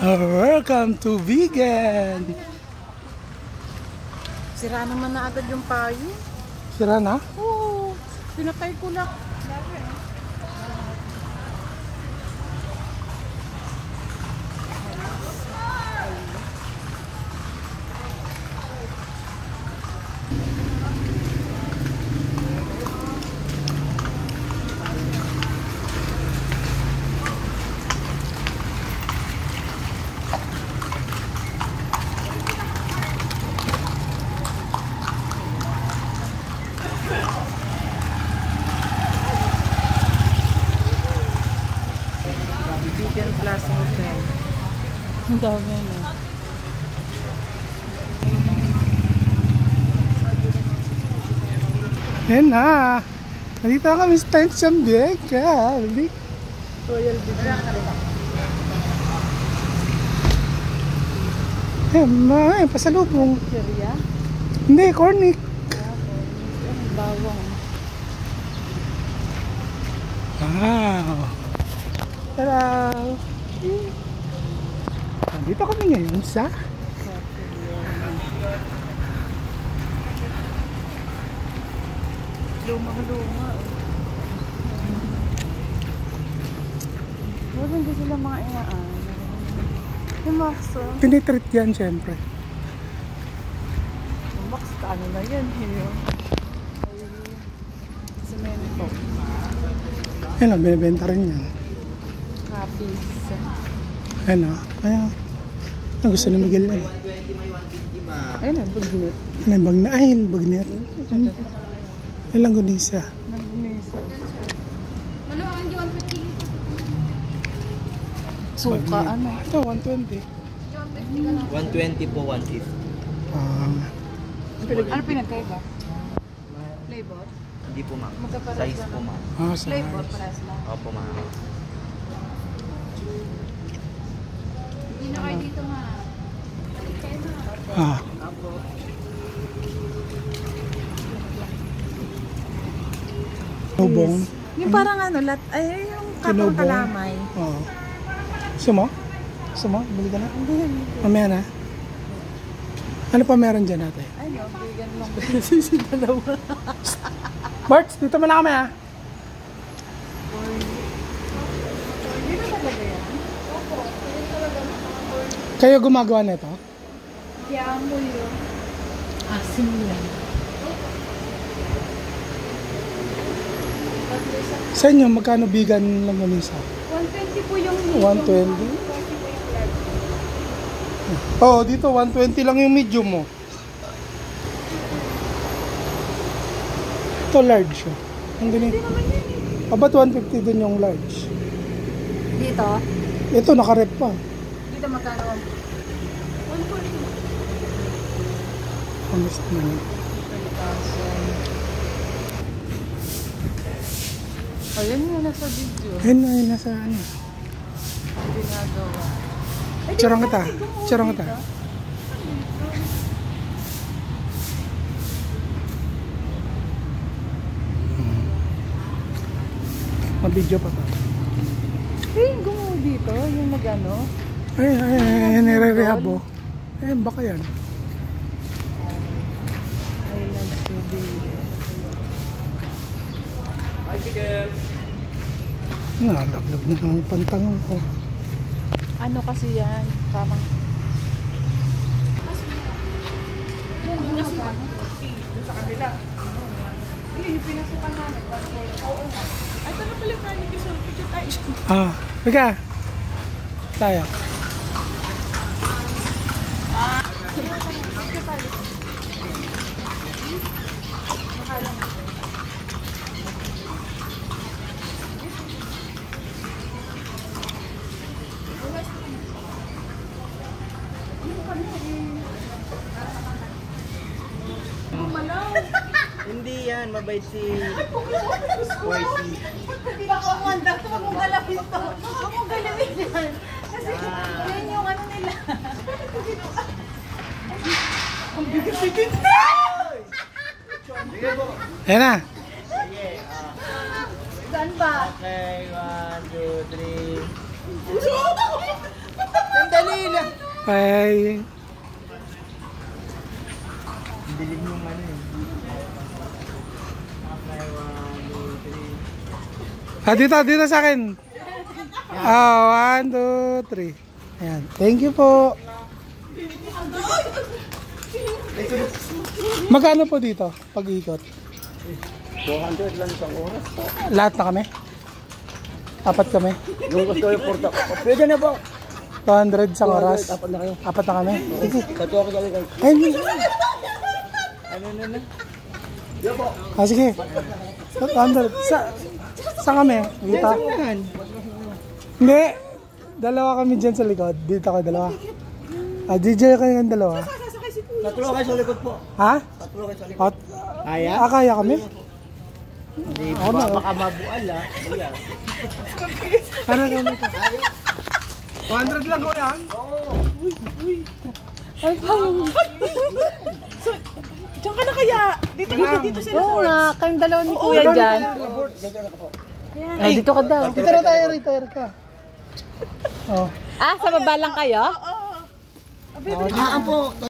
Welcome to vegan. Sira naman na agad yung payo. Sira na? Oo. Pinatay ko lang. Vegan Plus Hotel. Ang dami na. Yan na. Nandito kami sa Tension Vegan. Royal Vegan. Yan, pasalubong. Pizzeria? Hindi, cornic. Bawang. Wow. Tara. Nandito kami ngayon sa Lumang-luma. Wala hindi sila mga inaan. Yung Max, oh. tinitreat yan syempre. Yung Max, ano na yan? Yung semento. Yan o, binibenta rin yan. Copies. Yan o. Ayan. Ang gusto ni Miguel na eh. Ayun na, bagnet. Ano yung bagnet? Ay, yung bagnet. Ilang gunisa. Nag-mesa. Suka, ano? Ito, 120. 120 po, 150. Ano pinagkaiba? Flavor? Hindi po ma'am. Magkaparas Size po ma'am. Flavor, paras lang. Opo ma'am. Hindi na kayo dito nga. Tinubong. Yung parang ano, ay yung kapang kalamay. Oo. Gusto mo? Gusto mo? Bili ka na? Hindi. Mamaya na. Ano pa meron dyan natin? Ay no, vegan lang. Sisi dalawa. Barts, dito mo na kami ha. Hindi na talaga yan? Opo. Kayo gumagawa nito? Kaya mo yun. Asin yan. Sa inyo, magkano vegan lang gunisa? 120 po yung 120? Oo, dito 120 lang yung medium mo. Ito large. Ang ganito. Ba't 150 din yung large? Dito? Ito, nakarep pa. Dito magkano? 140. Honest naman. Ayun yung nasa video. Ayun na, yun nasa ano. Ginagawa. Charang kita. Charang kita. Mabidyo pa to. Yung gumawa dito, yung nag-ano. Ay, nire-rehab oh. Eh, baka yan. Island Studio. Nalaglag na ang pantangan ko. Ano kasi yan? Parang... sa kabila. Yung pinasukan namin. Oo nga. Ay, tanong pala tayo. Picture tayo. Teka. Tayo. Hindi yan, mabait si Poisy. Baka umanda ito, wag mong galawin ito. Wag mong galawin yan. Kasi yan yung ano nila. Ang bigat-bigat na! Ayan na. Sige, Saan ba? okay, 1, 2, 3. Okay. Dilim yung ano eh. Okay, 1, 2, 3. Dito sa akin. 1, 2, 3. Ayan. Thank you po. Magkano po dito pag-ikot? 200 lang isang oras. Lahat na kami? Apat kami? Yung gusto yung porta. Pwede na po. 200 sa oras? Dapat na kayo. Apat na kami? Sige. Kato ako dali kayo. Ay, hindi. Ano na? Yo po. Sige. 200. Saan kami? Dito? Hindi. Dalawa kami dyan sa likod. Dito ako dalawa. DJ kayo ng dalawa. Tatlo kayo sa likod po. Ha? Tatlo kayo sa likod. Kaya? Kaya kami? Hindi ba? Baka mabual ah. Ayan. Para kami ka. 200 lang ko yan. Diyan ka na kaya. Dito sila. Oo nga, kayong dalawa ni Kuya dyan. Ay, dito ka daw. Dito na tayo, retire ka. Oh. Ah, sa baba lang kayo? Oo. Ang po.